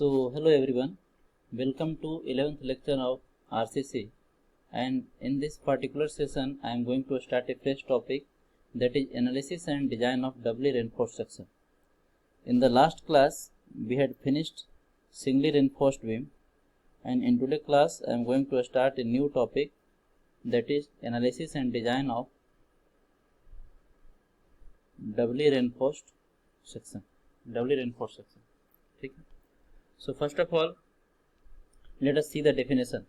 So hello everyone, welcome to 11th lecture of RCC, and in this particular session I am going to start a fresh topic, that is analysis and design of doubly reinforced section. In the last class we had finished singly reinforced beam, and in today's class I am going to start a new topic, that is analysis and design of doubly reinforced section. ठीक है. So first of all, let us see the definition.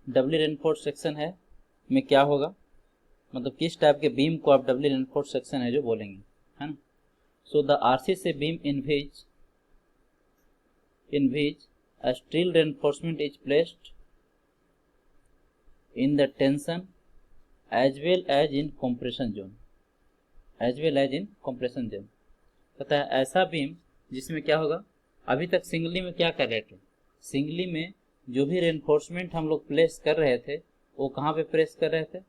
Doubly reinforced section है में क्या होगा, मतलब किस type के beam को आप डबली रेनफोर्स्ड सेक्शन है जो बोलेंगे, है ना. So the RCC beam in which a steel reinforcement is placed in the tension as well as in compression zone. कहता है ऐसा बीम जिसमें क्या होगा, अभी तक सिंगली में क्या कर रहे थे, सिंगली में जो भी रेनफोर्समेंट हम लोग प्लेस कर रहे थे वो कहाँ पे प्रेस कर रहे थे,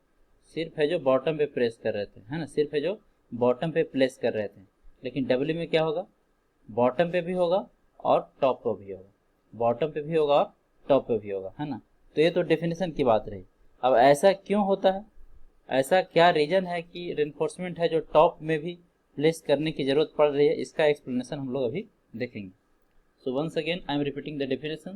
सिर्फ है जो बॉटम पे प्रेस कर रहे थे, है ना, सिर्फ है जो बॉटम पे प्लेस कर रहे थे. लेकिन डब्ल्यू में क्या होगा, बॉटम पे भी होगा और टॉप पे भी होगा, बॉटम पे भी होगा और टॉप पे भी होगा, है ना. तो ये तो डेफिनेशन की बात रही. अब ऐसा क्यों होता है, ऐसा क्या रीजन है कि रेनफोर्समेंट है जो टॉप में भी प्लेस करने की जरूरत पड़ रही है, इसका एक्सप्लेनेशन हम लोग अभी देखेंगे. So once again I am repeating the definition.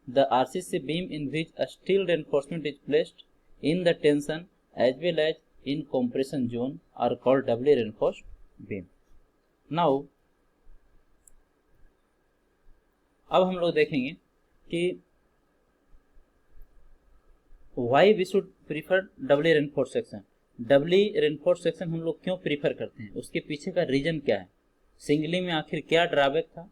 The RCC beam in which a steel reinforcement is placed in the tension as well as in compression zone are called doubly reinforced beam. Now अब हम लोग देखेंगे कि why we should prefer doubly reinforced section. Doubly reinforced section हम लोग क्यों prefer करते हैं, उसके पीछे का रीजन क्या है, सिंगली में आखिर क्या ड्रॉबैक था,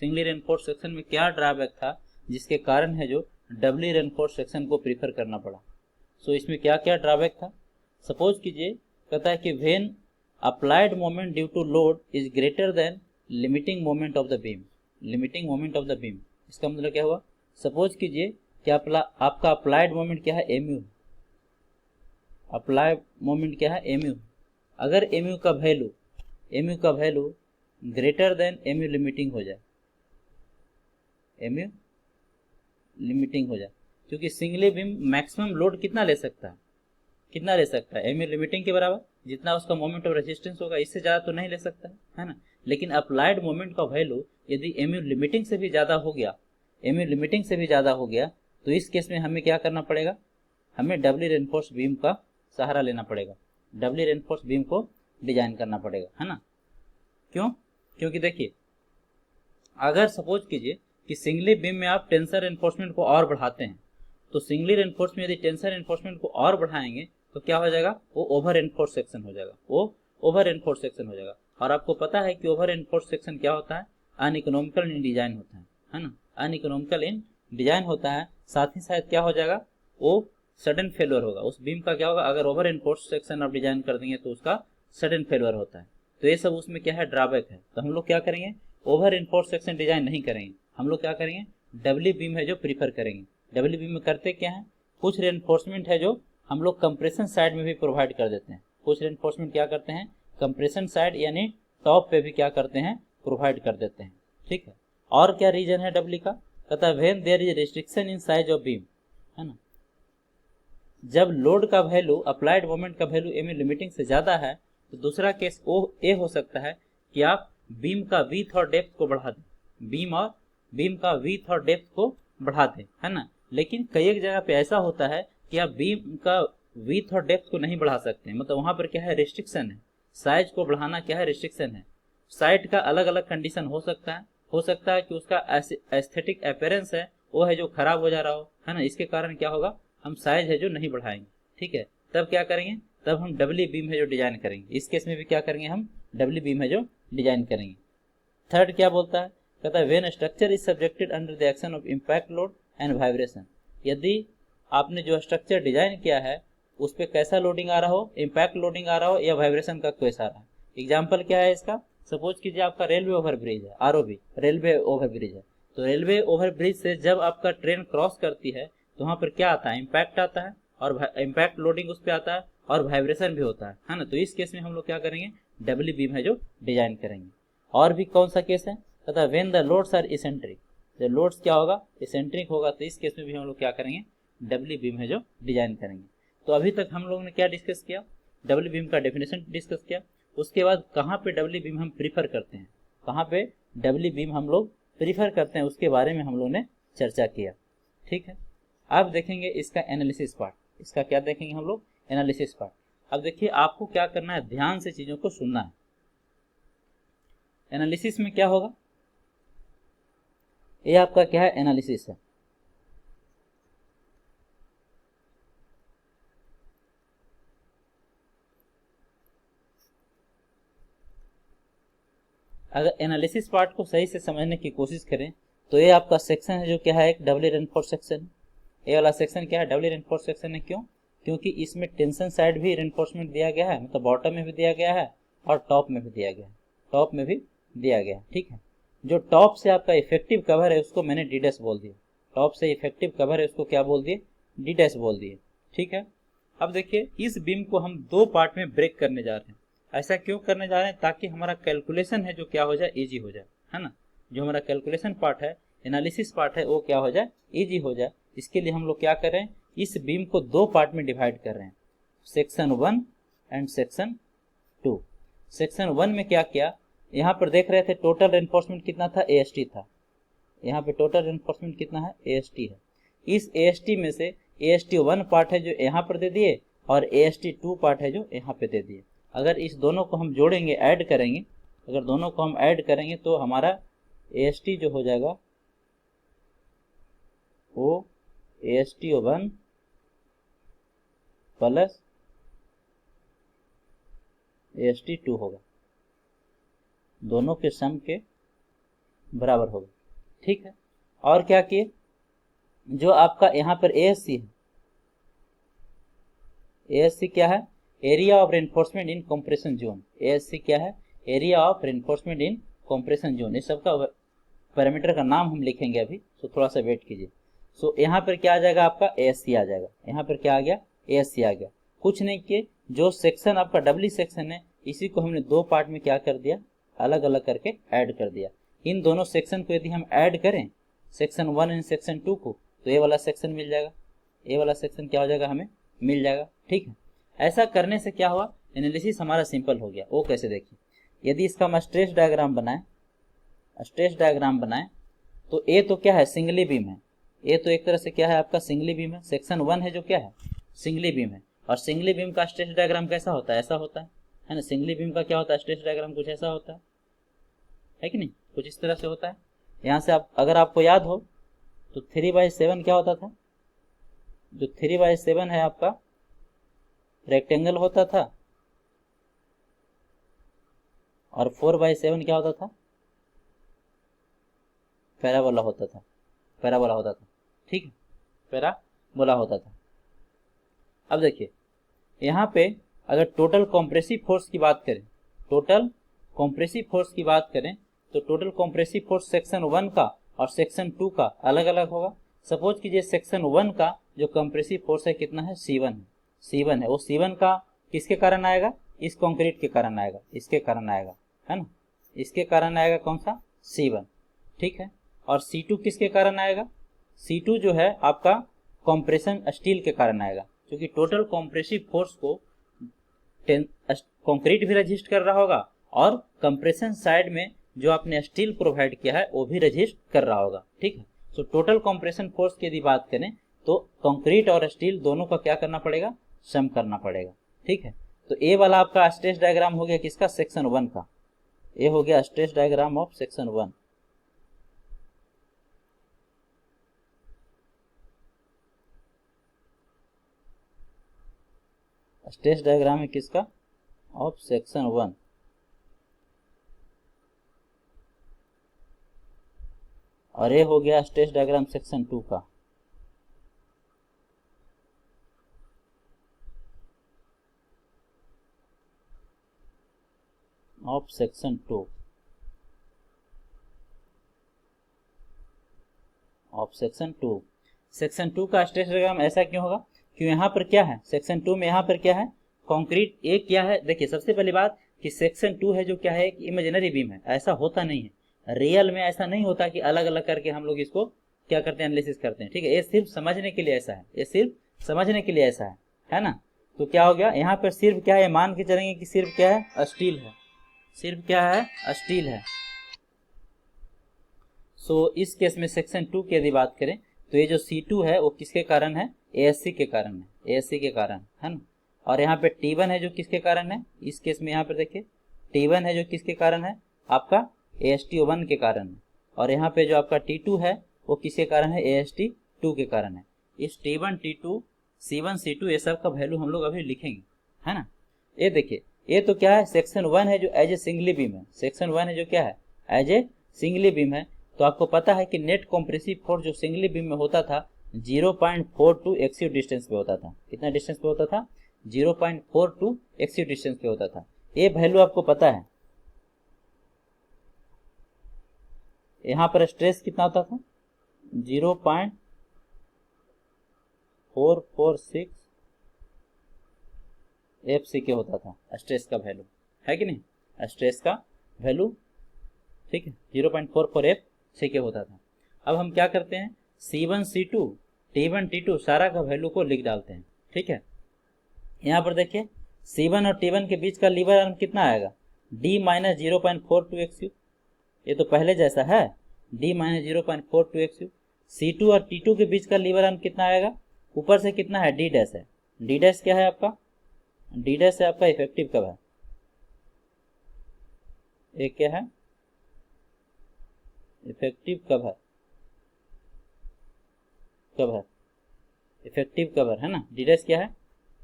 सिंगली रेनफोर्स्ड सेक्शन में क्या ड्रॉबैक था जिसके कारण है जो डबली रेनफोर्स्ड सेक्शन को प्रीफर करना पड़ा. सो इसमें क्या क्या ड्रॉबैक था. सपोज कीजिए, कहता है कि when applied moment due to load is greater than limiting moment of the beam. Limiting moment of the beam इसका मतलब क्या हुआ, सपोज कीजिए कि आपका अप्लाइड मोमेंट क्या है, एमयू. अप्लाई मोमेंट क्या है, एमयू. अगर एमयू का value greater than MU limiting हो जाए, एमयू लिमिटिंग हो जाए, क्योंकि सिंगली बीम मैक्सिमम लोड कितना ले सकता है, एमयू लिमिटिंग के बराबर, जितना उसका मोमेंट ऑफ रेजिस्टेंस होगा, इससे ज़्यादा तो नहीं ले सकता है ना. लेकिन अप्लाइड मोमेंट का वैल्यू यदि एमयू लिमिटिंग से भी ज़्यादा हो गया, तो इस केस में हमें क्या करना पड़ेगा, हमें डबली रेनफोर्स्ड बीम का सहारा लेना पड़ेगा, डबली रेनफोर्स्ड बीम को डिजाइन करना पड़ेगा, है ना. क्यों, क्योंकि देखिए, अगर सपोज कीजिए कि सिंगली बीम में आप टेंशन रेनफोर्समेंट को और बढ़ाते हैं, तो सिंगली रेनफोर्समेंट यदि टेंशन रेनफोर्समेंट को और बढ़ाएंगे तो क्या हो जाएगा, वो ओवर रेनफोर्स सेक्शन हो जाएगा, और आपको पता है कि ओवर रेनफोर्स सेक्शन क्या होता है, अनइकोनॉमिकल इन डिजाइन होता है ना, अनइकोनॉमिकल इन डिजाइन होता है. साथ ही साथ क्या हो जाएगा, वो सडन फेलियर होगा, उस बीम का क्या होगा, अगर ओवर रेनफोर्स्ड सेक्शन आप डिजाइन कर देंगे तो उसका सडन फेलियर होता है. तो ये सब उसमें क्या है, ड्रॉबैक है. तो हम लोग क्या करेंगे, ओवर रेनफोर्स्ड सेक्शन डिजाइन नहीं करेंगे, हम लोग क्या करेंगे, डबली बीम है जो प्रीफर करेंगे. डबली बीम में करते क्या है, कुछ रेनफोर्समेंट है जो हम लोग कंप्रेशन साइड में भी प्रोवाइड कर देते हैं, कुछ रेनफोर्समेंट क्या करते हैं, कंप्रेशन साइड यानी टॉप पे भी क्या करते हैं, प्रोवाइड कर देते हैं. ठीक है. और क्या रीजन है डबली का, कहता है when there is restriction in size of beam, है ना. जब लोड का वैल्यू, अप्लाइड मोमेंट का वैल्यू एमयू लिमिटिंग से ज़्यादा है, तो दूसरा केस ये हो सकता है कि आप बीम का विड्थ और डेप्थ को बढ़ा दें, बीम का विड्थ और डेप्थ को बढ़ा दें, है ना. लेकिन कई एक जगह पे ऐसा होता है कि आप बीम का विड्थ और डेप्थ को नहीं बढ़ा सकते, मतलब वहाँ पर क्या है, रिस्ट्रिक्शन है, साइज को बढ़ाना क्या है, रिस्ट्रिक्शन है. साइट का अलग अलग कंडीशन हो सकता है कि उसका एस्थेटिक अपीयरेंस है वो है जो खराब हो जा रहा हो, है ना. इसके कारण क्या होगा, हम साइज है जो नहीं बढ़ाएंगे. ठीक है. तब क्या करेंगे, तब हम डबली बीम है जो डिजाइन करेंगे. इस केस में भी क्या करेंगे, हम डबली बीम है जो डिजाइन करेंगे. थर्ड क्या बोलता है, कहता है when structure is subjected under the action of impact load and vibration. यदि आपने जो स्ट्रक्चर डिजाइन किया है उस पर कैसा लोडिंग आ रहा हो, इम्पैक्ट लोडिंग आ रहा हो या वाइब्रेशन का केस आ रहा है. एग्जाम्पल क्या है इसका, सपोज कीजिए आपका रेलवे ओवरब्रिज है, आरओबी रेलवे ओवरब्रिज है. तो रेलवे ओवरब्रिज से जब आपका ट्रेन क्रॉस करती है तो वहाँ पर क्या आता है, इम्पैक्ट आता है, और इम्पैक्ट लोडिंग उस पर आता है और वाइब्रेशन भी होता है ना. तो इस केस में हम लोग क्या करेंगे, डबली बीम है जो डिजाइन करेंगे. और भी कौन सा केस है, कहता है when the loads are eccentric. जब लोड्स क्या होगा, एसेंट्रिक होगा, तो इस केस में भी हम लोग क्या करेंगे, डब्ल्यू बीम है जो डिजाइन करेंगे। तो अभी तक हम लोगों ने क्या डिस्कस किया, डब्ल्यू बीम का डेफिनेशन डिस्कस किया। उसके बाद कहाँ पे डब्ल्यू बीम हम प्रीफर करते हैं, कहाँ पे डब्ल्यू बीम हम लोग प्रीफर करते हैं, उसके बारे में हम लोग ने चर्चा किया। ठीक है, अब देखेंगे इसका एनालिसिस पार्ट। इसका क्या देखेंगे हम लोग, एनालिसिस पार्ट। अब देखिए आपको क्या करना है, ध्यान से चीजों को सुनना है। एनालिसिस में क्या होगा, ये आपका क्या है, एनालिसिस है। अगर एनालिसिस पार्ट को सही से समझने की कोशिश करें तो ये आपका सेक्शन है जो क्या है, एक डबली रेनफोर्स सेक्शन। ये वाला सेक्शन क्या है, डबली रेनफोर्स सेक्शन है। क्यों, क्योंकि इसमें टेंशन साइड भी रेनफोर्समेंट दिया गया है, मतलब बॉटम में भी दिया गया है और टॉप में भी दिया गया है, टॉप में भी दिया गया है। ठीक है, जो टॉप से आपका इफेक्टिव कवर है उसको मैंने डी डैश बोल दिया, टॉप से इफेक्टिव कवर है उसको क्या बोल दिए, डी डैश बोल दिए। ठीक है, अब देखिए इस बीम को हम दो पार्ट में ब्रेक करने जा रहे हैं। ऐसा क्यों करने जा रहे हैं, ताकि हमारा कैलकुलेशन है जो क्या हो जाए, इजी हो जाए, है ना। जो हमारा कैलकुलेशन पार्ट है, एनालिसिस पार्ट है, वो क्या हो जाए, इजी हो जाए। इसके लिए हम लोग क्या कर रहे हैं, इस बीम को दो पार्ट में डिवाइड कर रहे हैं, सेक्शन 1 एंड सेक्शन 2। सेक्शन 1 में क्या किया, यहाँ पर देख रहे थे टोटल रेनफोर्समेंट कितना था, AST था। यहाँ पे टोटल रेनफोर्समेंट कितना है, AST है। इस AST में से AST 1 पार्ट है जो यहाँ पर दे दिए और AST 2 पार्ट है जो यहाँ पे दे दिए। अगर इस दोनों को हम जोड़ेंगे, ऐड करेंगे, अगर दोनों को हम ऐड करेंगे तो हमारा AST जो हो जाएगा वो AST 1 प्लस AST 2 होगा, दोनों के सम के बराबर होगा। ठीक है, और क्या किए, जो आपका यहाँ पर ASC है, ASC क्या है, area of reinforcement in compression zone. ASC क्या है, area of reinforcement in compression zone. इस सबका पैरामीटर का नाम हम लिखेंगे अभी, तो थोड़ा सा वेट कीजिए। सो यहाँ पर क्या आ जाएगा, आपका ASC आ जाएगा। यहाँ पर क्या आ गया, ASC आ गया। कुछ नहीं किए, जो सेक्शन आपका डब्ली सेक्शन है इसी को हमने दो पार्ट में क्या कर दिया, अलग अलग करके ऐड कर दिया। इन दोनों सेक्शन को यदि हम ऐड करें, सेक्शन 1 एंड सेक्शन 2 को, तो ये वाला सेक्शन मिल जाएगा, ये वाला सेक्शन क्या हो जाएगा, हमें मिल जाएगा। ठीक है, ऐसा करने से क्या हुआ, एनालिसिस हमारा सिंपल हो गया। वो कैसे, देखिए यदि इसका हम स्ट्रेस डायग्राम बनाए, स्ट्रेस डायग्राम बनाए तो ये तो क्या है, सिंगली बीम है। ये तो एक तरह से क्या है, आपका सिंगली बीम है। सेक्शन 1 है जो क्या है, सिंगली बीम है। और सिंगली बीम का स्ट्रेस डायग्राम कैसा होता है, ऐसा होता है ना। सिंगली बीम का क्या होता है, स्ट्रेस डायग्राम कुछ ऐसा होता है कि नहीं, कुछ इस तरह से होता है। यहाँ से आप, अगर आपको याद हो तो 3/7 क्या होता था, जो 3/7 है आपका रेक्टेंगल होता था, और 4/7 क्या होता था, पैराबोला होता था, पैराबोला होता था। ठीक है, पैराबोला होता था। अब देखिए यहाँ पे अगर टोटल कॉम्प्रेसिव फोर्स की बात करें, टोटल कॉम्प्रेसिव फोर्स की बात करें तो टोटल कॉम्प्रेसिव फोर्स सेक्शन 1 का और सेक्शन 2 का अलग अलग होगा। सपोज कीजिए सेक्शन 1 का जो कॉम्प्रेसिव फोर्स है कितना है, C1 है, C1 है। वो C1 का किसके कारण आएगा, इस कंक्रीट के कारण आएगा, इसके कारण आएगा, है ना, इसके कारण आएगा कौन सा, C1। ठीक है, और C2 किसके कारण आएगा, C2 जो है आपका कंप्रेशन स्टील के कारण आएगा, क्योंकि टोटल कॉम्प्रेसिव फोर्स को कंक्रीट भी रजिस्ट कर रहा होगा और कंप्रेशन साइड में जो आपने स्टील प्रोवाइड किया है वो भी रजिस्ट कर रहा होगा। ठीक है, तो टोटल कंप्रेशन फोर्स की यदि बात करें तो कंक्रीट और स्टील दोनों का क्या करना पड़ेगा, सम करना पड़ेगा। ठीक है, तो ए वाला आपका स्ट्रेस डायग्राम हो गया किसका, सेक्शन 1 का। ये हो गया stress diagram of section 1। Stress diagram है किसका, ऑफ सेक्शन 1। और ये हो गया स्ट्रेस डायग्राम सेक्शन 2 का। Of section 2, of section 2। Section 2 का स्ट्रेस डायग्राम ऐसा क्यों होगा, क्यों यहाँ पर क्या है, सेक्शन 2 में यहाँ पर क्या है, कंक्रीट। एक क्या है, देखिए सबसे पहली बात कि सेक्शन 2 है जो क्या है, एक इमेजिनरी बीम है, ऐसा होता नहीं है। रियल में ऐसा नहीं होता कि अलग अलग करके हम लोग इसको क्या करते हैं, एनालिसिस करते हैं, ठीक है। ये सिर्फ समझने के लिए ऐसा है, ये सिर्फ समझने के लिए ऐसा है ना। तो क्या हो गया यहाँ पर, सिर्फ क्या है, मान के चलेंगे कि सिर्फ क्या है, स्टील है, सिर्फ क्या है, स्टील है। सो इस केस में सेक्शन 2 की यदि बात करें तो ये जो C2 है वो किसके कारण है, ASC के कारण है, ASC के कारण है ना। और यहाँ पे T1 है जो किसके कारण है, इस केस में यहाँ पर देखिए T1 है जो किसके कारण है, आपका ASTO1 के कारण है। और यहाँ पे जो आपका T2 है वो किसके कारण है, AST2 के कारण है। इस T1 T2 C1 C2 ये सब का वैल्यू हम लोग अभी लिखेंगे, है ना। ये देखिए ये तो क्या है, सेक्शन 1 है जो एज ए सिंगली बीम है, सेक्शन 1 है जो क्या है, एज ए सिंगली बीम है। तो आपको पता है कि नेट कॉम्प्रेसिव फोर्स जो सिंगली बीम में होता था 0.42 एक्सिव डिस्टेंस पे होता था। कितना डिस्टेंस पे होता था, 0.42 एक्सिव डिस्टेंस पे होता था। ये वैल्यू आपको पता है। यहाँ पर स्ट्रेस कितना होता था, 0.446 FCK होता था स्ट्रेस का वैल्यू, है कि नहीं, स्ट्रेस का वैल्यू, ठीक है, 0.44 FCK होता था। अब हम क्या करते हैं, C1 C2 T1 T2 सारा का वैल्यू को लिख डालते हैं, ठीक है। यहाँ पर देखिए C1 और T1 के बीच का लीवर आर्म कितना आएगा, D माइनस 0.42 XU, ये तो पहले जैसा है, D माइनस 0.42 XU। C2 और T2 के बीच का लीवर आर्म कितना आएगा, ऊपर से कितना है, D डैश है, D डैश क्या है आपका, D डैश है आपका इफेक्टिव कवर, ये क्या है, effective cover, cover, effective cover है ना। D डैश क्या है,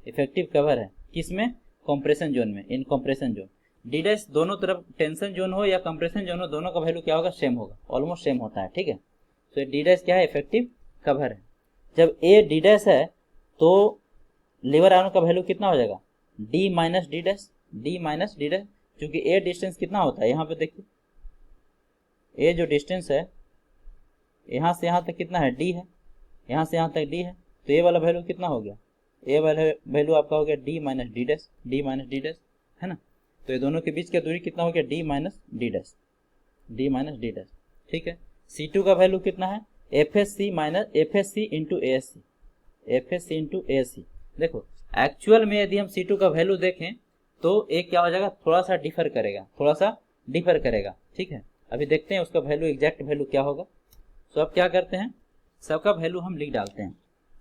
इफेक्टिव कवर है, किसमें, कंप्रेशन जोन में, इन कंप्रेशन जोन। D डैश दोनों तरफ टेंशन जोन हो या कंप्रेशन जोन हो, दोनों का वैल्यू क्या होगा, सेम होगा, ऑलमोस्ट सेम होता है, ठीक है। तो D डैश क्या है, इफेक्टिव कवर है। जब A D डैश है तो लीवर आर्म का वैल्यू कितना हो जाएगा, D minus D dash, D minus D dash, क्योंकि A डिस्टेंस कितना होता है, यहाँ पे देखिए A जो डिस्टेंस है यहाँ से यहाँ तक कितना है, D है, यहाँ से यहाँ तक D है, तो ये वाला वैल्यू कितना हो गया, ये वाला वैल्यू आपका हो गया D minus D dash, D minus D dash, है ना। तो ये दोनों के बीच का दूरी कितना हो गया, D minus D dash, D minus D dash, ठीक है। C2 का वैल्यू कितना है, FSC minus FSC into ASC, FSC into ASC। देखो एक्चुअल में यदि हम C2 का वैल्यू देखें तो एक क्या हो जाएगा, थोड़ा सा डिफर करेगा, थोड़ा सा डिफर करेगा, ठीक है। अभी देखते हैं उसका वैल्यू, एग्जैक्ट वैल्यू क्या होगा। तो अब क्या करते हैं, सबका वैल्यू हम लिख डालते हैं,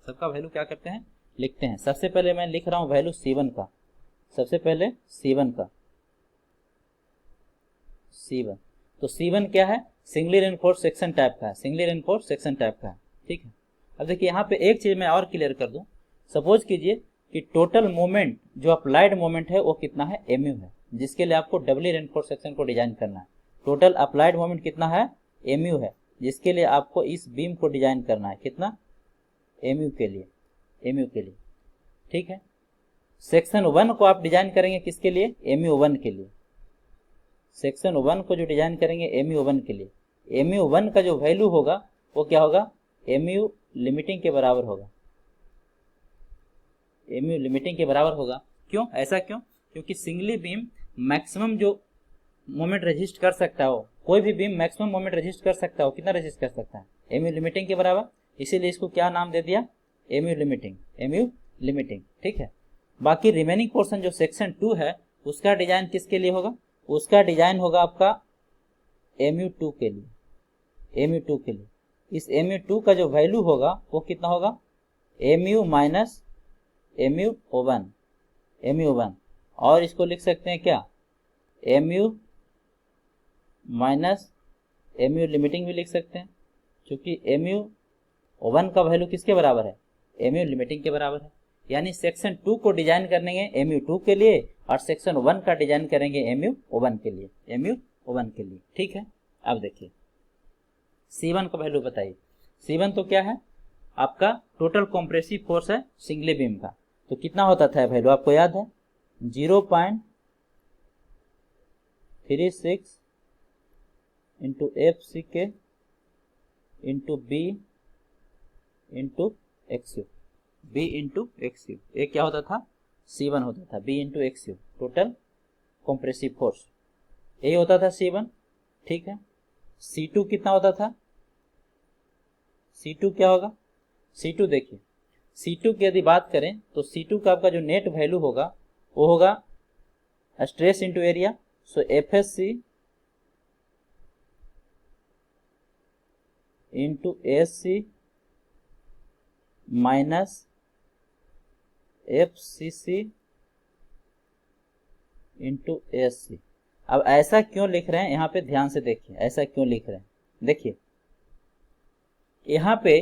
सबका वैल्यू क्या करते हैं, लिखते हैं। सबसे पहले मैं लिख रहा हूं वैल्यू C1 का, सबसे पहले C1 का, C1। तो C1 क्या है, सिंगली रेनफोर्स सेक्शन टाइप का है, सिंगली रेनफोर्स सेक्शन टाइप का है, ठीक है। अब देखिए यहाँ पे एक चीज मैं और क्लियर कर दूं, सपोज कीजिए कि टोटल मोमेंट जो अप्लाइड मोमेंट है वो कितना है, mu है, जिसके लिए आपको डबली रेनफोर्स सेक्शन को डिजाइन करना है। टोटल अप्लाइड मोमेंट कितना है, mu है, जिसके लिए आपको इस बीम को डिजाइन करना है, कितना, mu के लिए, mu के लिए, ठीक है। सेक्शन 1 को आप डिजाइन करेंगे किसके लिए, mu1 के लिए, सेक्शन 1 को जो डिजाइन करेंगे mu1 के लिए, mu1 का जो वैल्यू होगा वो क्या होगा, mu लिमिटिंग के बराबर होगा, mu लिमिटिंग के बराबर होगा। क्यों, ऐसा क्यों, क्योंकि सिंगली बीम मैक्सिमम जो मोमेंट रेजिस्ट कर सकता हो, कोई भी बीम मैक्सिमम मोमेंट रेजिस्ट कर सकता हो, कितना रेजिस्ट कर सकता है, mu लिमिटिंग के बराबर, इसीलिए इसको क्या नाम दे दिया, mu लिमिटिंग, mu लिमिटिंग, ठीक है। बाकी रिमेनिंग पोर्शन जो सेक्शन 2 है उसका डिजाइन किसके लिए होगा, उसका डिजाइन होगा आपका mu2 के लिए, mu2 के लिए। इस mu2 का जो वैल्यू होगा वो कितना होगा, mu माइनस mu1, mu1, और इसको लिख सकते हैं क्या, mu माइनस mu लिमिटिंग भी लिख सकते हैं, क्योंकि mu1 का वैल्यू किसके बराबर है, mu लिमिटिंग के बराबर है। यानी सेक्शन 2 को डिजाइन करेंगे mu2 के लिए और सेक्शन 1 का डिजाइन करेंगे mu1 के लिए, mu1 के लिए, ठीक है। अब देखिए C1 का वैल्यू बताइए, C1 तो क्या है, आपका टोटल कॉम्प्रेसिव फोर्स है सिंगली बीम का, तो कितना होता था वैल्यू आपको याद है, 0.36 into FCK into B into XU, B into XU, ये क्या होता था, C1 होता था, B into XU total compressive force, यही होता था C1, ठीक है। C2 कितना होता था, C2 क्या होगा, C2 देखिए, C2 की यदि बात करें तो C2 का आपका जो नेट वैल्यू होगा वो होगा स्ट्रेस इंटू एरिया। सो FSC into ASC minus FCC into ASC। अब ऐसा क्यों लिख रहे हैं, यहाँ पे ध्यान से देखिए, ऐसा क्यों लिख रहे हैं, देखिए यहाँ पे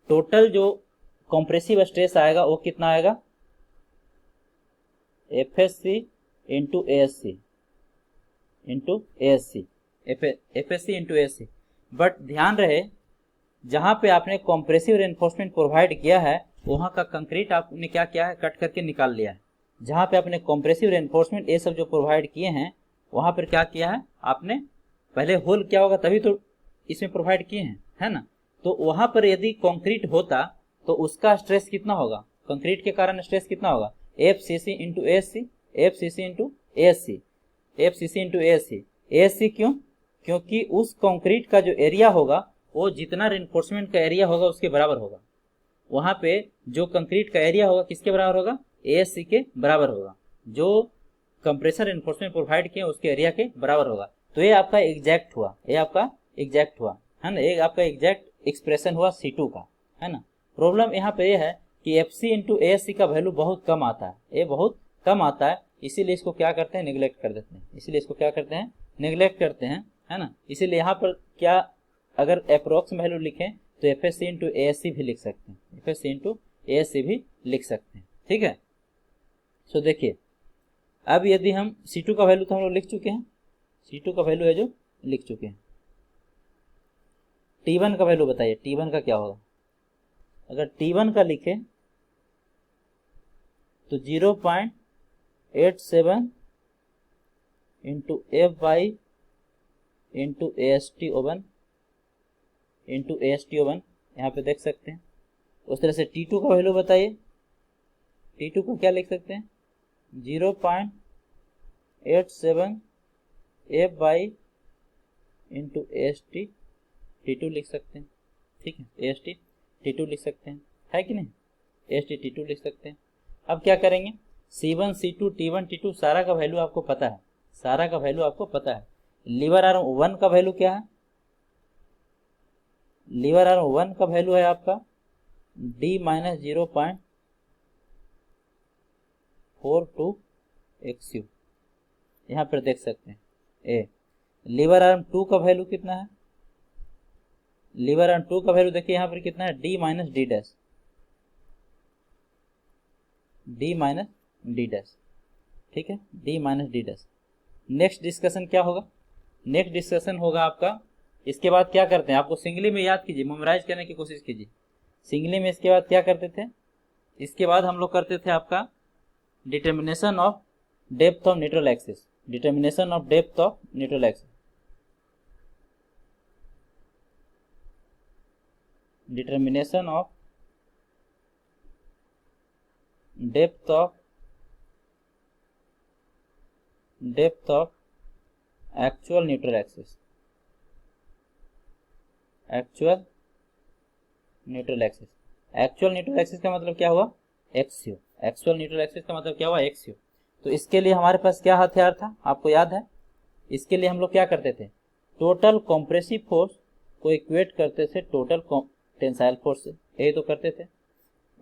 टोटल जो कॉम्प्रेसिव स्ट्रेस आएगा वो कितना आएगा, FSC into ASC into ASC, FSC into ASC। But ध्यान रहे जहां पे आपने कॉम्प्रेसिव रेनफोर्समेंट प्रोवाइड किया है वहां का कंक्रीट आपने क्या किया है, कट करके निकाल लिया है। जहां पे आपने कॉम्प्रेसिव रेनफोर्समेंट ये सब जो प्रोवाइड किए हैं वहां पर क्या किया है आपने, पहले होल क्या होगा तभी तो इसमें प्रोवाइड किए हैं, है ना। तो वहां पर यदि कंक्रीट होता तो उसका स्ट्रेस कितना होगा, कंक्रीट के कारण स्ट्रेस कितना होगा, FCC into ASC, FCC into ASC, FCC into ASC। ASC क्यों, क्योंकि उस कंक्रीट का जो एरिया होगा वो जितना रेनफोर्समेंट का एरिया होगा उसके बराबर होगा। वहां पे जो कंक्रीट का एरिया होगा किसके बराबर होगा, ASC के बराबर होगा, जो कंप्रेसर रेनफोर्समेंट प्रोवाइड किए उसके एरिया के बराबर होगा। तो ये आपका एग्जैक्ट हुआ, ये आपका एग्जैक्ट हुआ, है ना, ये आपका एग्जैक्ट एक्सप्रेशन हुआ C2 का, है ना। प्रॉब्लम यहाँ पे ये है कि FC इंटू ASC का वैल्यू बहुत कम आता है, ये बहुत कम आता है, इसीलिए इसको क्या करते हैं, निगलेक्ट कर देते हैं, इसीलिए इसको क्या करते हैं, निगलेक्ट करते हैं, है ना। इसीलिए यहाँ पर क्या, अगर अप्रोक्स वैल्यू लिखें तो FSC इंटू ASC भी लिख सकते हैं, FSC इंटू ASC भी लिख सकते हैं, ठीक है। सो देखिए अब यदि हम C2 का वैल्यू तो हम लोग लिख चुके हैं, C2 का वैल्यू है जो लिख चुके हैं। T1 का वैल्यू बताइए, T1 का क्या होगा, अगर T1 का लिखे तो 0.87 into FY into AST/O1 into AST/O1 यहाँ पे देख सकते हैं। उस तरह से T2 का वैल्यू बताइए, T2 को क्या लिख सकते हैं, 0.87 FY इंटू AST T2 लिख सकते हैं, ठीक है, AST T2 लिख सकते हैं, है कि नहीं, AST T2 लिख सकते हैं। अब क्या करेंगे, C1 C2 T1 T2 सारा का वैल्यू आपको पता है, सारा का वैल्यू आपको पता है। लीवर आर्म 1 का वैल्यू क्या है, लीवर आर्म 1 का वैल्यू है आपका D माइनस 0.42 XU, यहाँ पर देख सकते हैं ए। लीवर आर्म 2 का वैल्यू कितना है, लीवर आर्म 2 का वैल्यू देखिए यहाँ पर कितना है, D minus D dash, D minus D dash, ठीक है, D minus D dash. Next discussion क्या होगा, नेक्स्ट डिस्कशन होगा आपका, इसके बाद क्या करते हैं, आपको सिंगली में याद कीजिए, मेमोराइज करने की कोशिश कीजिए। सिंगली में इसके बाद क्या करते थे, इसके बाद हम लोग करते थे आपका determination of depth of neutral axis, determination of depth of neutral axis, determination of depth of actual neutral axis, actual neutral axis. Actual neutral axis का मतलब क्या हुआ, XU, एक्चुअल न्यूट्रल एक्सिस का मतलब क्या हुआ, XU। तो इसके लिए हमारे पास क्या हथियार था, आपको याद है, इसके लिए हम लोग क्या करते थे, टोटल कॉम्प्रेसिव फोर्स को इक्वेट करते थे टोटल टेंसाइल फोर्स से, यही तो करते थे।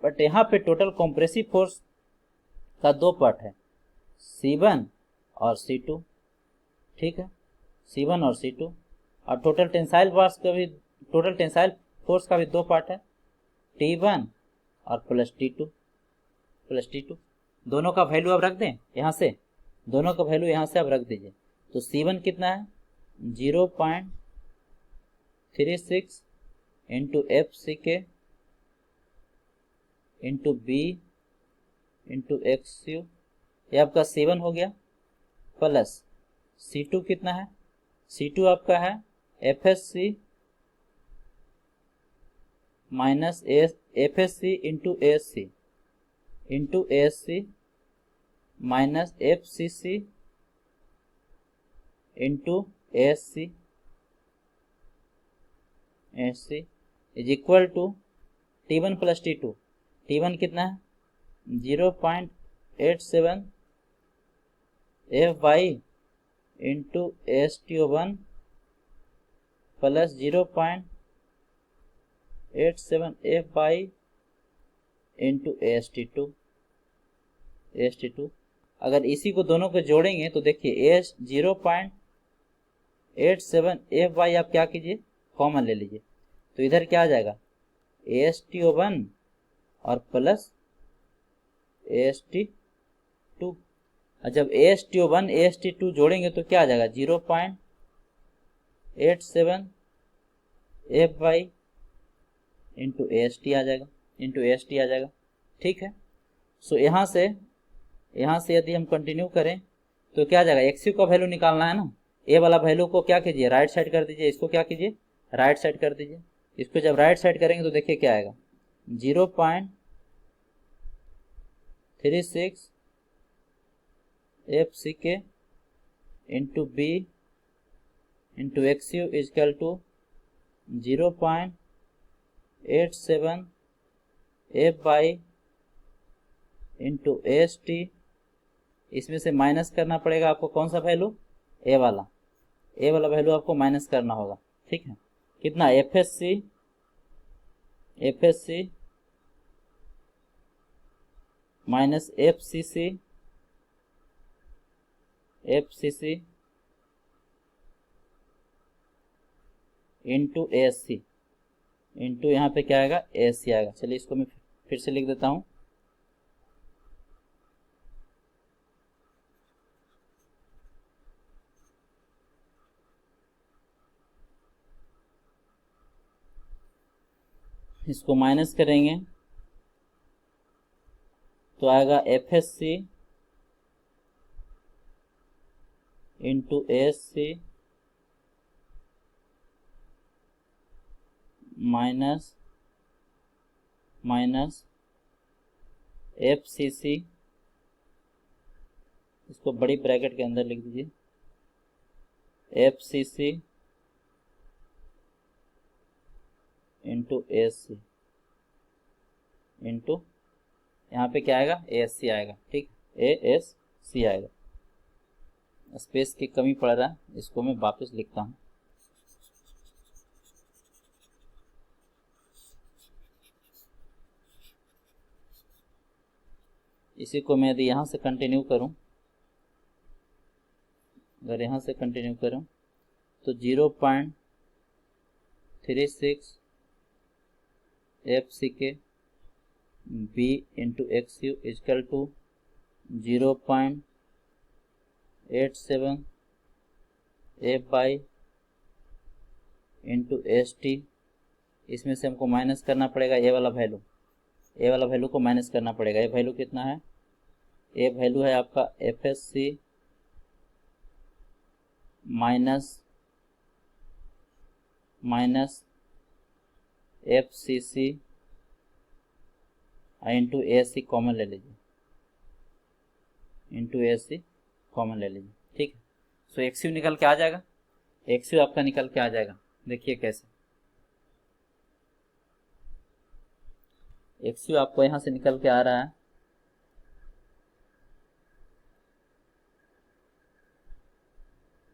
बट यहाँ पे टोटल कॉम्प्रेसिव फोर्स का दो पार्ट है, C1 और C2, ठीक है, C1 और C2, और टोटल टेंसाइल फोर्स का भी, टोटल टेंसाइल फोर्स का भी दो पार्ट है, T1 और प्लस T2, प्लस T2। दोनों का वैल्यू आप रख दें यहाँ से, दोनों का वैल्यू यहाँ से आप रख दीजिए। तो C1 कितना है, 0.36 into FCK into B into XU, ये आपका C1 हो गया, प्लस C2 कितना है, C2 आपका है FSC minus FSC into ASC into ASC minus FCC into ASC H C is equal to T1 plus T2। T1 कितना है 0.87 F by into STO1 plus 0.87 F by into AST2। अगर इसी को दोनों को जोड़ेंगे तो देखिए एस 0.87 एफ बाई आप क्या कीजिए कॉमन ले लीजिए, तो इधर क्या आ जाएगा ASTO1 और प्लस AST2। और जब ASTO1 AST2 जोड़ेंगे तो क्या आ जाएगा 0.87 एफ बाई इंटू AST आ जाएगा, ठीक है। सो यहाँ से यदि हम कंटिन्यू करें तो क्या आ जाएगा एक्स का वैल्यू निकालना है ना, ए वाला वैल्यू को क्या कीजिए राइट साइड कर दीजिए, इसको क्या कीजिए राइट साइड कर दीजिए। इसको जब राइट साइड करेंगे तो देखिए क्या आएगा 0.36 F C K into B into X U equal to 0.87 F by into AST। इसमें से माइनस करना पड़ेगा आपको कौन सा वैल्यू ए वाला वैल्यू आपको माइनस करना होगा, ठीक है। कितना FSC minus FCC into ASC into यहाँ पे क्या आएगा ASC आएगा। चलिए इसको मैं फिर से लिख देता हूँ। इसको माइनस करेंगे तो आएगा FSC into ASC minus FCC, इसको बड़ी ब्रैकेट के अंदर लिख दीजिए FCC इंटू ASC इंटू यहाँ पे क्या आएगा ASC आएगा, ठीक ASC आएगा। स्पेस की कमी पड़ रहा है, इसको मैं वापस लिखता हूँ। इसी को मैं यदि यहाँ से कंटिन्यू करूँ, अगर यहाँ से कंटिन्यू करूँ तो 0.36 F C K B into X U equal to 0.87 F by into AST। इसमें से हमको माइनस करना पड़ेगा ए वाला वैल्यू को माइनस करना पड़ेगा। ये वैल्यू कितना है, ये वैल्यू है आपका FSC minus FCC into ASC common ले लीजिए, ठीक है। सो XU निकल के आ जाएगा, XU आपका निकल के आ जाएगा। देखिए कैसे XU आपको यहाँ से निकल के आ रहा है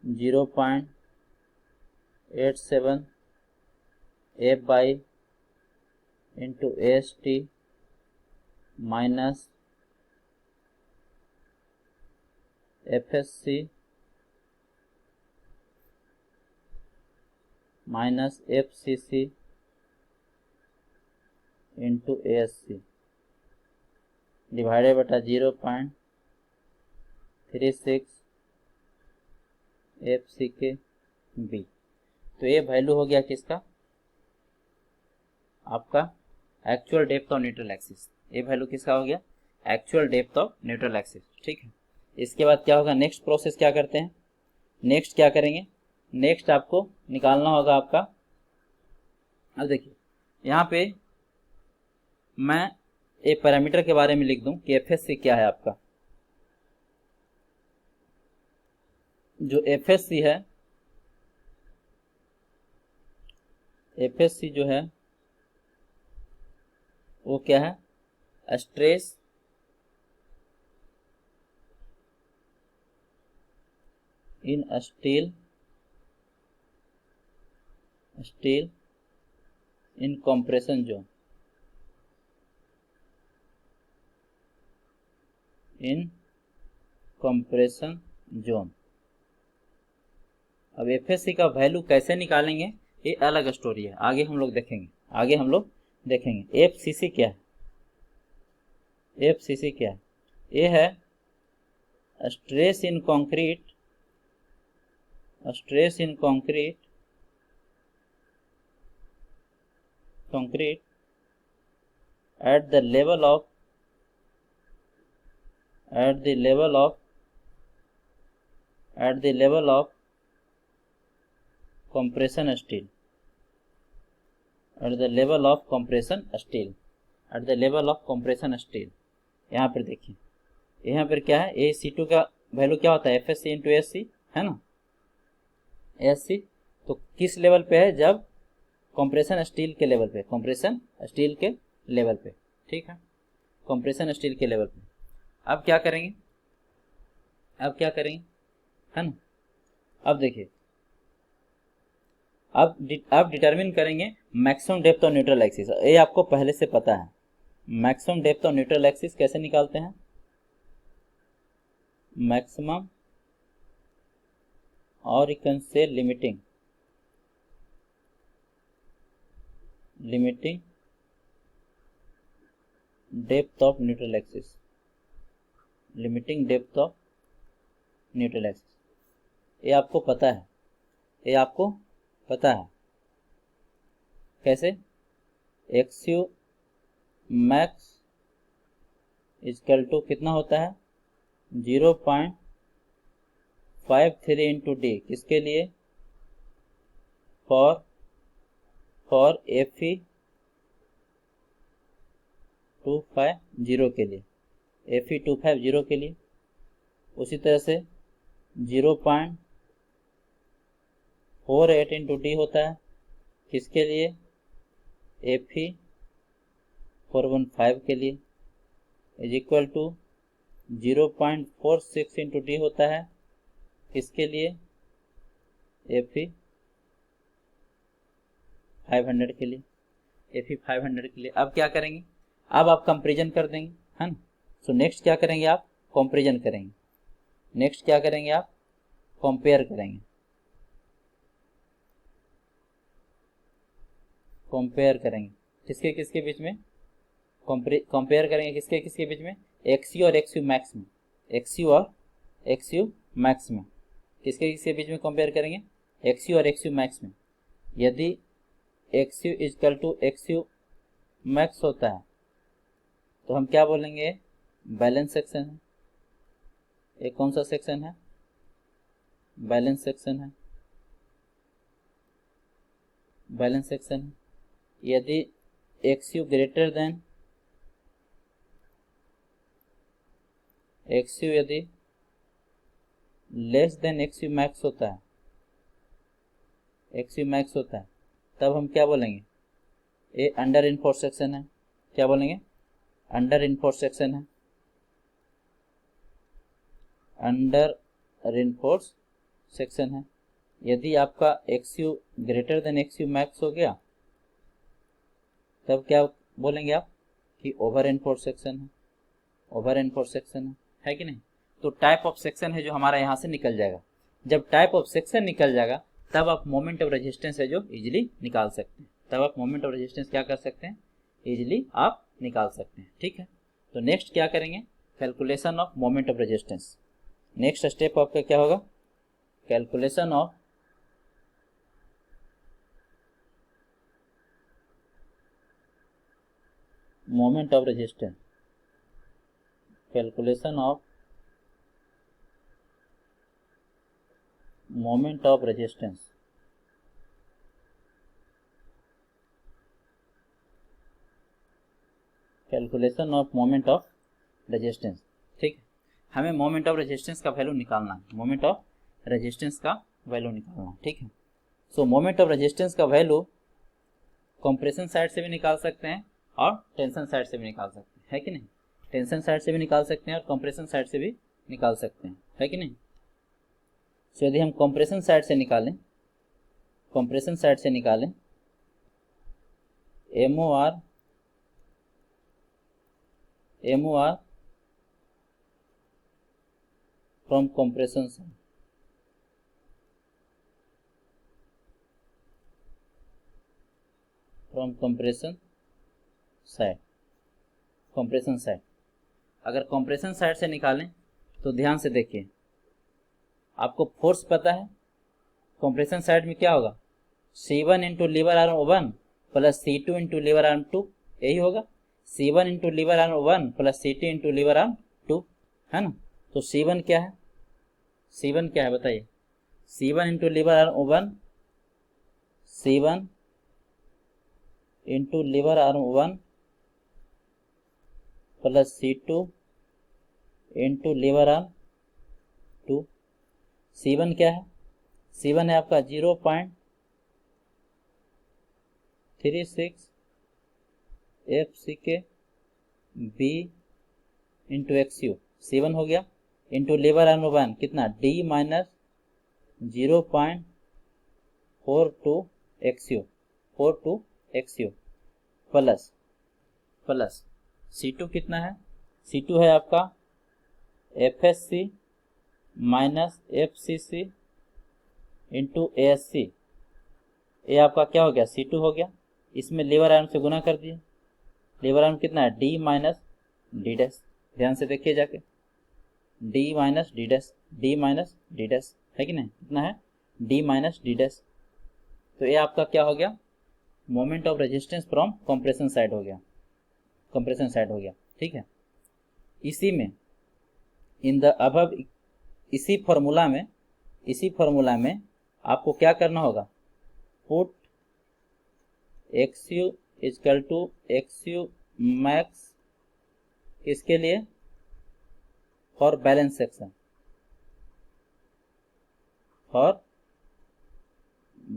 0.87 F by into AST minus FSC minus FCC into ASC divided बटा 0.36 FC के B। तो ये वैल्यू हो गया किसका, आपका actual depth of neutral axis. ये वैल्यू किसका हो गया, actual depth of neutral axis, ठीक है। इसके बाद क्या होगा, नेक्स्ट प्रोसेस क्या करते हैं, नेक्स्ट क्या करेंगे, नेक्स्ट आपको निकालना होगा आपका। अब देखिए यहाँ पे मैं एक पैरामीटर के बारे में लिख दूं कि FSC क्या है आपका। जो FSC है, एफएससी जो है वो क्या है, stress in steel in compression zone, in compression zone. अब एफएससी का वैल्यू कैसे निकालेंगे ये अलग स्टोरी है, आगे हम लोग देखेंगे। एफसीसी क्या है, एफसीसी क्या है, ये है stress in concrete at the level of compression steel, यहाँ पर देखिए, यहाँ पर क्या है, ए सी टू का वैल्यू क्या होता है, F S C into S C है ना, एस सी। तो किस लेवल पे है, जब कंप्रेशन स्टील के लेवल पे, ठीक है, कंप्रेशन स्टील के लेवल पे। अब क्या करेंगे है ना, अब देखिए, अब डिटरमिन करेंगे maximum depth of neutral axis. ये आपको पहले से पता है, maximum depth of neutral axis कैसे निकालते हैं, मैक्सिमम, और you can say limiting depth of neutral axis, ये आपको पता है, कैसे, एक्सयू मैक्स इजकल टू कितना होता है, 0.53 इंटू डी, किसके लिए, फॉर एफई 250 के लिए, उसी तरह से 0.48 इंटू डी होता है, किसके लिए, एफई 415 के लिए, is equal to 0.46 into D होता है, किसके लिए, एफई 500 के लिए, अब क्या करेंगे, अब आप कंपेरिजन कर देंगे, है ना। सो नेक्स्ट क्या करेंगे आप, कंपेरिजन करेंगे, कंपेयर करेंगे, किसके बीच में, कंपेयर करेंगे किसके बीच में, एक्सयू और एक्सयू मैक्स में, किसके बीच में कंपेयर करेंगे, एक्सयू और एक्सयू मैक्स में। यदि एक्सयू इजकल टू एक्सयू मैक्स होता है तो हम क्या बोलेंगे, बैलेंस सेक्शन है। ये कौन सा सेक्शन है, बैलेंस सेक्शन है। यदि एक्सयू ग्रेटर देन एक्सयू, यदि लेस देन एक्सयू मैक्स होता है, तब हम क्या बोलेंगे, ये अंडर इन्फोर्स सेक्शन है। क्या बोलेंगे, अंडर इन्फोर्स सेक्शन है। यदि आपका एक्सयू ग्रेटर देन एक्सयू मैक्स हो गया, तब क्या बोलेंगे आप कि ओवर इन्फोर्स सेक्शन है कि नहीं। तो टाइप ऑफ सेक्शन है जो हमारा यहाँ से निकल जाएगा। जब टाइप ऑफ सेक्शन निकल जाएगा तब आप मोमेंट ऑफ रेजिस्टेंस है जो इजीली निकाल सकते हैं, क्या कर सकते हैं, इजीली आप निकाल सकते हैं। ठीक है, तो नेक्स्ट क्या करेंगे, calculation of moment of resistance. Next step आपका क्या होगा, calculation of moment of resistance, moment of resistance. Calculation of moment of resistance. ठीक है, हमें मोमेंट ऑफ रेजिस्टेंस का वैल्यू निकालना है, ठीक है। सो मोमेंट ऑफ रेजिस्टेंस का वैल्यू कंप्रेशन साइड से भी निकाल सकते हैं और टेंशन साइड से भी निकाल सकते हैं, है कि नहीं। टेंशन साइड से भी निकाल सकते हैं और कंप्रेशन साइड से भी निकाल सकते हैं, है कि नहीं। तो यदि हम कंप्रेशन साइड से निकालें, कंप्रेशन साइड से निकालें MOR from compression side, from compression side, compression side. अगर कंप्रेशन साइड से निकालें तो ध्यान से देखिए, आपको फोर्स पता है कंप्रेशन साइड में क्या होगा, C1 into lever arm 1 plus C2 into lever arm 2, यही होगा। C1 into lever arm 1 plus C2 into lever arm 2, है ना। तो C1 क्या है, C1 क्या है बताइए। C1 into lever arm 1, C1 into lever arm 1 plus C2 into lever arm 2। C1 क्या है, C1 है आपका 0.36 FCK B into XU, C1 हो गया, इंटू लीवर आर्म 1 कितना D minus 0.42 XU plus C2 कितना है, C2 है आपका FSC minus FCC into ASC, ये आपका क्या हो गया C2 हो गया। इसमें लीवर आर्म से गुना कर दिए, लीवर आर्म कितना है D माइनस D डैश, ध्यान से देखिए जाके, D minus D dash, D minus D dash, है कि नहीं, कितना है D माइनस D डैश। तो ये आपका क्या हो गया, moment of resistance from compression side हो गया, कंप्रेशन साइड हो गया, ठीक है। इसी में इन द अबव, इसी फॉर्मूला में आपको क्या करना होगा, put XU equal to XU max, किसके लिए, for balance section, for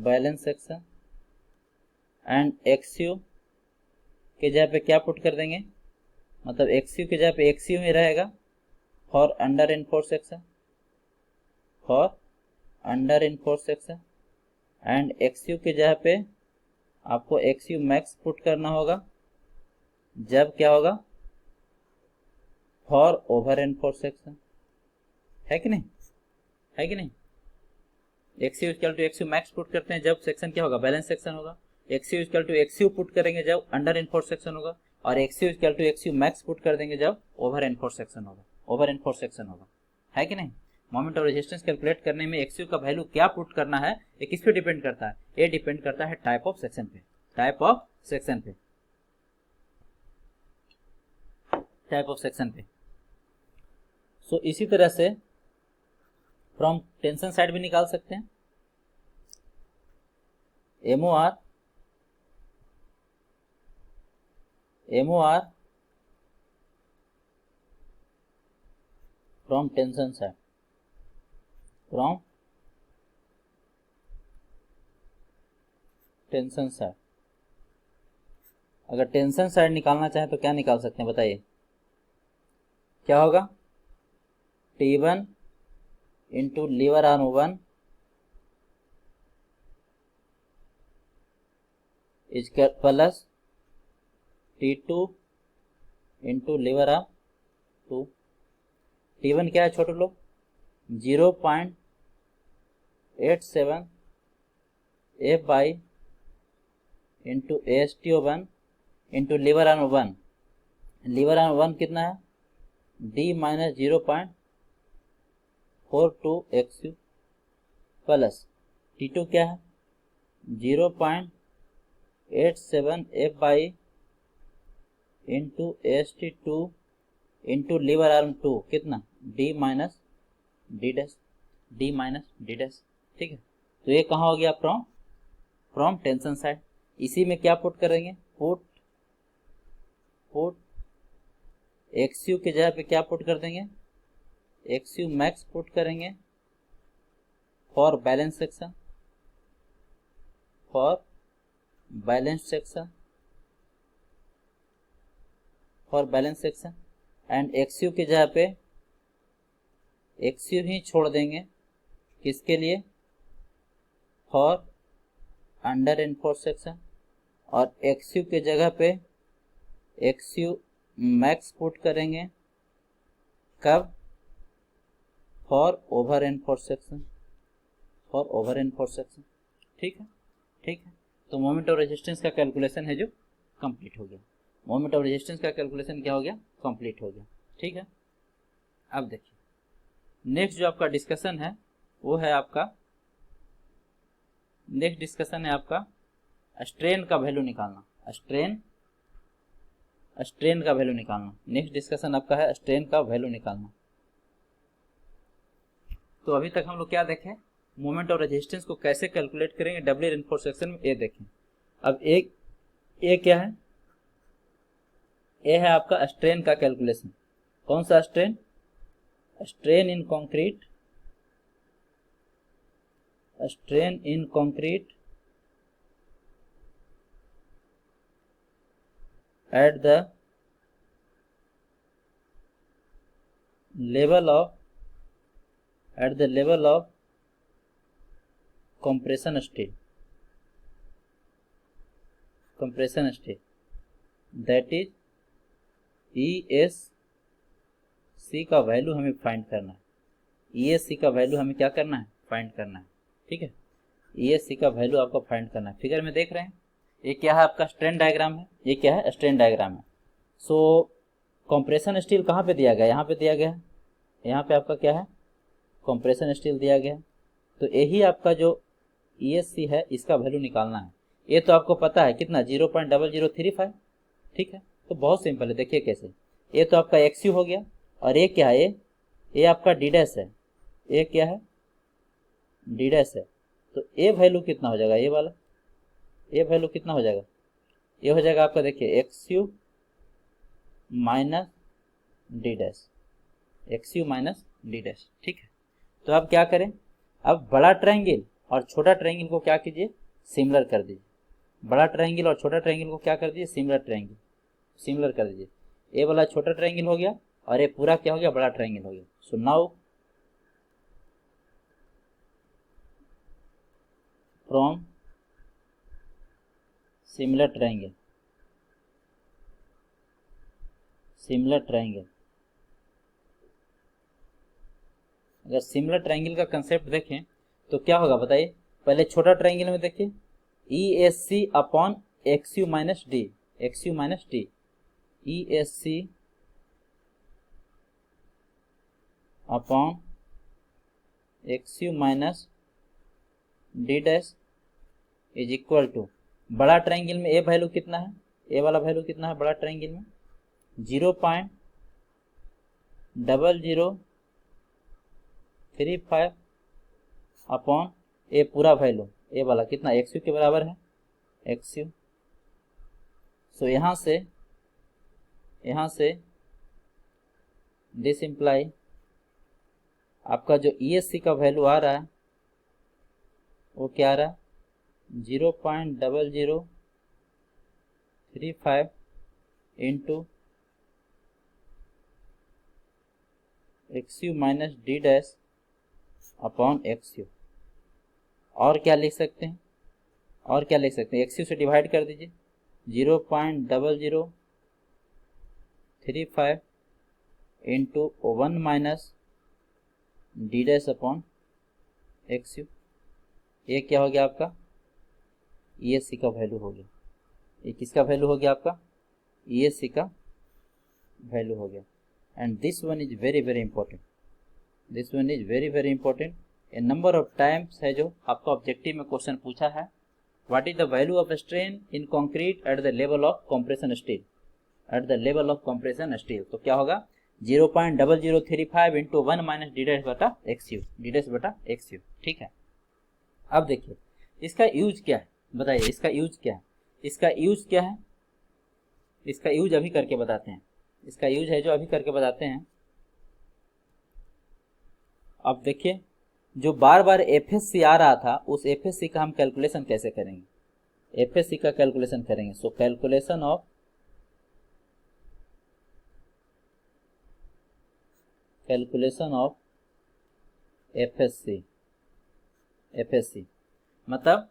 balance section, and XU के जगह पे क्या पुट कर देंगे, मतलब XU के जगह पे XU में रहेगा for under reinforced section, for under reinforced section, and XU के जगह पे आपको XU मैक्स पुट करना होगा जब क्या होगा, फॉर ओवर एनफोर्स सेक्शन, है कि नहीं, है कि नहीं। XU equal to XU max put करते हैं जब सेक्शन क्या होगा, बैलेंस सेक्शन होगा। XU equal to XU put करेंगे जब अंडर एनफोर्स सेक्शन होगा, और XU equal to XU max put कर देंगे जब ओवर एनफोर्स सेक्शन होगा, ओवर एनफोर्स सेक्शन होगा, है कि नहीं। मोमेंट ऑफ रेजिस्टेंस कैलकुलेट करने में XU का वैल्यू क्या पुट करना है, ये किस पे डिपेंड करता है, ये डिपेंड करता है टाइप ऑफ सेक्शन पे, टाइप ऑफ सेक्शन पे, टाइप ऑफ सेक्शन पे। सो इसी तरह से फ्रॉम टेंशन साइड भी निकाल सकते हैं, MOR from tension side, from tension side. अगर टेंशन साइड निकालना चाहे तो क्या निकाल सकते हैं बताइए, क्या होगा, T1 into lever arm 1 plus T2 into lever arm 2। T1 क्या है छोटे लोग, 0.87 F by into ASTO1 into lever arm 1, lever arm 1 कितना है D minus 0.42 XU plus T2 क्या है 0.87 F by into AST2 into lever arm 2 कितना D minus D dash, D minus D dash, ठीक है। तो ये कहाँ हो गया, फ्रॉम टेंशन साइड। इसी में क्या पुट करेंगे, पुट XU के जगह पे क्या पुट कर देंगे, XU मैक्स पुट करेंगे for balance section, for balance section, for balance section, and XU की जगह पे एक्सयू ही छोड़ देंगे, किसके लिए, फॉर अंडर एनफोर्स सेक्शन, और एक्सयू के जगह पे एक्सयू मैक्स पुट करेंगे, कब, for over reinforced section, for over reinforced section. ठीक है, ठीक है। तो मोमेंट ऑफ रेजिस्टेंस का कैलकुलेशन है जो कंप्लीट हो गया, मोमेंट ऑफ रेजिस्टेंस का कैलकुलेशन क्या हो गया, कंप्लीट हो गया। ठीक है, अब देखिए नेक्स्ट जो आपका डिस्कशन है वो है आपका, नेक्स्ट डिस्कशन है आपका स्ट्रेन का वैल्यू निकालना, स्ट्रेन का वैल्यू निकालना। नेक्स्ट डिस्कशन आपका है स्ट्रेन का वैल्यू निकालना। तो अभी तक हम लोग क्या देखें, मोमेंट ऑफ रेजिस्टेंस को कैसे कैलकुलेट करेंगे डबली रेनफोर्स सेक्शन में, ये देखें। अब एक ये क्या है, ये है आपका स्ट्रेन का कैलकुलेशन। कौन सा strain, strain in concrete, strain in concrete at the level of compression steel, that is ESC का वैल्यू हमें फाइंड करना है, ESC का वैल्यू हमें क्या करना है, फाइंड करना है। ठीक है, ESC का वैल्यू आपको फाइंड करना है। फिगर में देख रहे हैं, ये क्या है आपका स्ट्रेन डायग्राम है, ये क्या है, स्ट्रेन डायग्राम है। सो कंप्रेशन स्टील कहाँ पे दिया गया, यहाँ पे दिया गया है, यहाँ पे आपका क्या है, कंप्रेशन स्टील दिया गया है। तो यही आपका जो ESC है इसका वैल्यू निकालना है। ये तो आपको पता है कितना, 0.0035। ठीक है, तो बहुत सिंपल है, देखिए कैसे। ये तो आपका XU हो गया, और ये क्या है, ये आपका D डैश है, ये क्या है, D डैश है। तो ये वैल्यू कितना हो जाएगा, ये वाला, ये वैल्यू कितना हो जाएगा, ये हो जाएगा आपका, देखिए XU minus D dash, XU minus D dash. ठीक है, तो अब क्या करें, अब बड़ा ट्रायंगल और छोटा ट्रायंगल को क्या कीजिए, सिमिलर कर दीजिए। बड़ा ट्रायंगल और छोटा ट्रायंगल को क्या कर दीजिए, सिमिलर कर दीजिए। ये वाला छोटा ट्रायंगल हो गया और ये पूरा क्या हो गया, बड़ा ट्रायंगल हो गया। So now from similar triangle, अगर सिमिलर ट्रायंगल का कंसेप्ट देखें तो क्या होगा बताइए। पहले छोटा ट्रायंगल में देखिए, ESC upon XU minus D, ESC upon XU minus D dash is equal to, बड़ा ट्रायंगल में ए वैल्यू कितना है, ए वाला वैल्यू कितना है बड़ा ट्रायंगल में, 0.0035 अपॉन ए पूरा वैल्यू, ए वाला कितना, XU के बराबर है, XU। सो यहाँ से दिस इम्प्लाई आपका जो ESC का वैल्यू आ रहा है वो क्या आ रहा है, 0.0035 into XU minus D dash upon XU। और क्या लिख सकते हैं, XU से डिवाइड कर दीजिए, 0.0035 into 1 minus D dash upon XU। ये क्या हो गया आपका, ESC का वैल्यू हो गया। ये किसका वैल्यू हो गया आपका, ESC का वैल्यू हो गया। And this one is very very important, A number of times है जो आपका ऑब्जेक्टिव में क्वेश्चन पूछा है। What is the value of strain in concrete at the level of compression steel, तो क्या होगा, 0.0035 इंटू 1 माइनस D डैश बटा XU। ठीक है, अब देखिए इसका यूज क्या है, बताइए इसका यूज क्या है, इसका यूज अभी करके बताते हैं, इसका यूज है जो अभी करके बताते हैं। अब देखिए जो बार बार FSC आ रहा था, उस FSC का हम कैलकुलेशन कैसे करेंगे। एफएससी का कैलकुलेशन करेंगे। सो कैलकुलेशन ऑफ एफएससी मतलब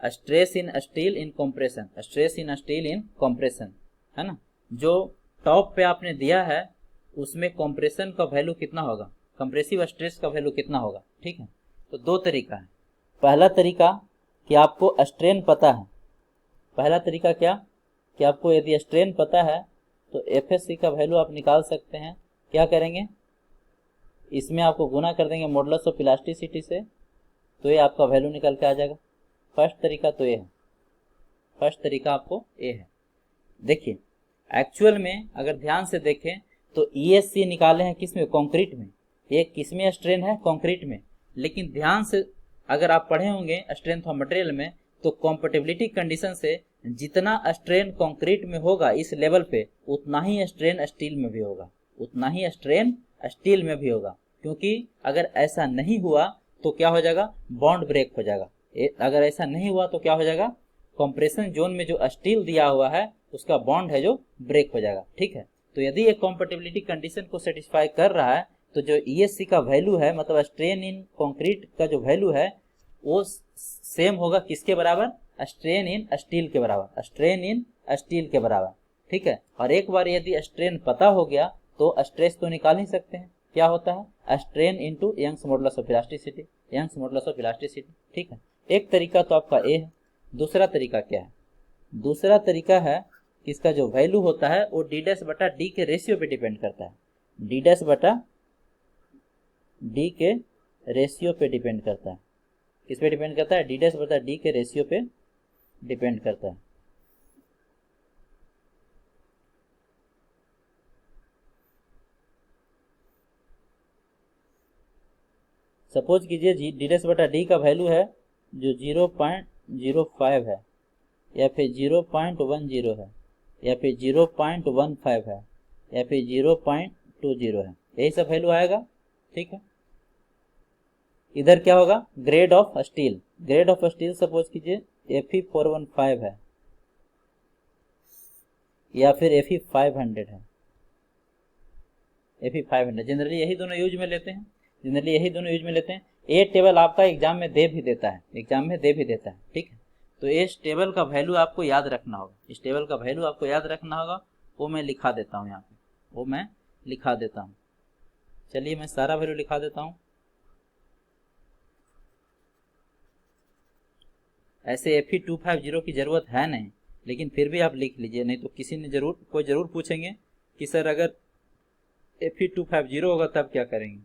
stress in steel in compression, stress in steel in compression, है ना। जो टॉप पे आपने दिया है उसमें कंप्रेशन का वैल्यू कितना होगा, कंप्रेसिव स्ट्रेस का वैल्यू कितना होगा, ठीक है। तो दो तरीका है। पहला तरीका कि आपको स्ट्रेन पता है, पहला तरीका क्या कि आपको यदि स्ट्रेन पता है तो एफएससी का वैल्यू आप निकाल सकते हैं। क्या करेंगे, इसमें आपको गुना कर देंगे मॉडुलस ऑफ इलास्टिसिटी से, तो ये आपका वैल्यू निकल के आ जाएगा। फर्स्ट तरीका तो ये है, फर्स्ट तरीका आपको ये है। देखिए एक्चुअल में अगर ध्यान से देखें तो ईएससी निकाले हैं किस में, कंक्रीट में। ये किस में स्ट्रेन है, कंक्रीट में। लेकिन ध्यान से अगर आप पढ़े होंगे स्ट्रेंथ ऑफ मटेरियल में, तो कॉम्पेटिबिलिटी कंडीशन से जितना स्ट्रेन कंक्रीट में होगा इस लेवल पे, उतना ही स्ट्रेन स्टील में भी होगा, उतना ही स्ट्रेन स्टील में भी होगा। क्योंकि अगर ऐसा नहीं हुआ तो क्या हो जाएगा, बॉन्ड ब्रेक हो जाएगा। अगर ऐसा नहीं हुआ तो क्या हो जाएगा, कंप्रेशन जोन में जो स्टील दिया हुआ है उसका बॉन्ड है जो ब्रेक हो जाएगा, ठीक है। तो यदि एक कॉम्पेटिबिलिटी कंडीशन को सेटिस्फाई कर रहा है तो जो ईएससी का वैल्यू है, मतलब स्ट्रेन इन कंक्रीट का जो वैल्यू है वो सेम होगा किसके बराबर, स्ट्रेन इन स्टील के बराबर, स्ट्रेन इन स्टील के बराबर, ठीक है। और एक बार यदि स्ट्रेन पता हो गया तो स्ट्रेस तो निकाल ही सकते हैं। क्या होता है, strain into Young's modulus of elasticity, Young's modulus of elasticity, ठीक है। एक तरीका तो आपका ए है। दूसरा तरीका क्या है, दूसरा तरीका है कि इसका जो वैल्यू होता है वो डी डैश बटा डी के रेशियो पे डिपेंड करता है, डी डैश बटा डी के रेशियो पे डिपेंड करता है। किस पे डिपेंड करता है, डी डैश बटा डी के रेशियो पे डिपेंड करता है। सपोज कीजिए डी डैश बटा डी का वैल्यू है जो 0.05 है, या फिर 0.10 है, या फिर 0.15 है, या फिर 0.20 है, यही सब वैल्यू आएगा, ठीक है। इधर क्या होगा, grade of steel, grade of steel suppose कीजिए Fe415 है या फिर Fe500 है, Fe500। जनरली यही दोनों यूज में लेते हैं, जनरली यही दोनों यूज में लेते हैं। ये टेबल आपका एग्जाम में दे भी देता है, एग्जाम में दे भी देता है, ठीक है। तो इस टेबल का वैल्यू आपको याद रखना होगा, इस टेबल का वैल्यू आपको याद रखना होगा। वो मैं लिखा देता हूँ यहाँ पे, वो मैं लिखा देता हूँ। चलिए मैं सारा वैल्यू लिखा देता हूँ। ऐसे Fe250 की ज़रूरत है नहीं, लेकिन फिर भी आप लिख लीजिए, नहीं तो किसी ने कोई ज़रूर पूछेंगे कि सर अगर Fe250 होगा तब क्या करेंगे,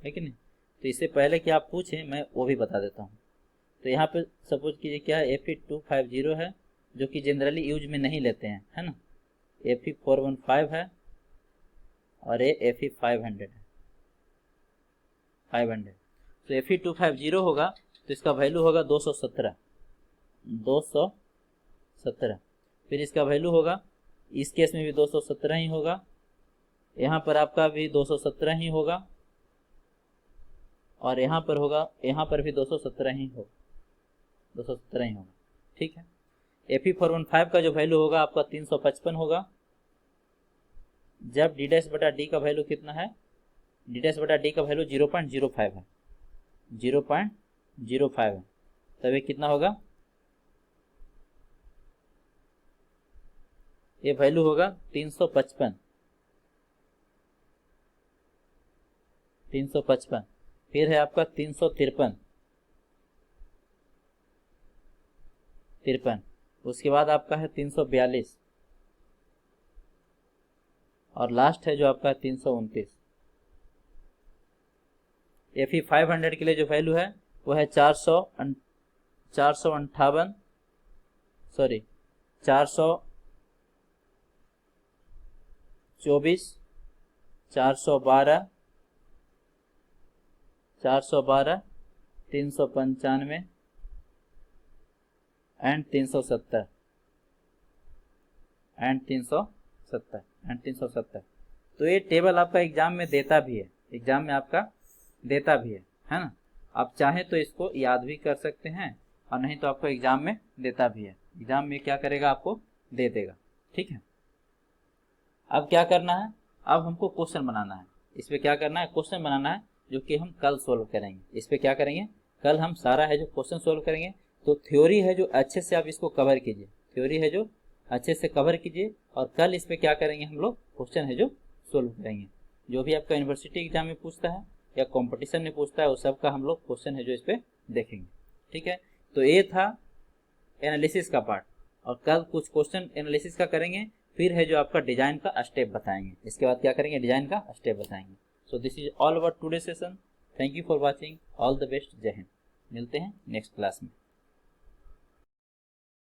है कि नहीं। तो इससे पहले कि आप पूछें मैं वो भी बता देता हूँ। तो यहाँ पे सपोज कीजिए क्या है, Fe250 है जो कि जनरली यूज में नहीं लेते हैं, है ना। Fe415 है और ये Fe500 है, 500। तो Fe250 होगा तो इसका वैल्यू होगा 217, 217। फिर इसका वैल्यू होगा, इस केस में भी 217 ही होगा, यहाँ पर आपका भी 217 ही होगा, और यहाँ पर होगा, यहाँ पर भी 217 ही होगा, 217 ही होगा, ठीक है। Fe415 का जो वैल्यू होगा आपका 355 होगा। जब डी डैश बटा डी का वैल्यू कितना है, डी डैश बटा डी का वैल्यू 0.05 है, 0.05 है, तब ये कितना होगा, ये वैल्यू होगा 355, 355। फिर है आपका 353, 53। उसके बाद आपका है 342, और लास्ट है जो आपका 329। Fe500 के लिए जो वैल्यू है वो है 458, सॉरी 424, 412, 412, 395 एंड 370 एंड 370। तो ये टेबल आपका एग्जाम में देता भी है, एग्जाम में आपका देता भी है ना। आप चाहें तो इसको याद भी कर सकते हैं, और नहीं तो आपको एग्जाम में देता भी है, एग्जाम में क्या करेगा, आपको दे देगा। ठीक है, अब क्या करना है, अब हमको क्वेश्चन बनाना है। इस पे क्या करना है, क्वेश्चन बनाना है, जो कि हम कल सोल्व करेंगे। इस पे क्या करेंगे, कल हम सारा है जो क्वेश्चन सोल्व करेंगे। तो थ्योरी है जो अच्छे से आप इसको कवर कीजिए, थ्योरी है जो अच्छे से कवर कीजिए, और कल इस पे क्या करेंगे, हम लोग क्वेश्चन है जो सोल्व करेंगे। जो भी आपका यूनिवर्सिटी एग्जाम में पूछता है या कंपटीशन में पूछता है, वो सब का हम लोग क्वेश्चन है जो इस पे देखेंगे। ठीक है, तो ये था एनालिसिस का पार्ट, और कल कुछ क्वेश्चन एनालिसिस का करेंगे, फिर है जो आपका डिजाइन का स्टेप बताएंगे। इसके बाद क्या करेंगे, डिजाइन का स्टेप बताएंगे। So this is all about today session. Thank you for watching, all the best, जय हिंद। मिलते हैं नेक्स्ट क्लास में।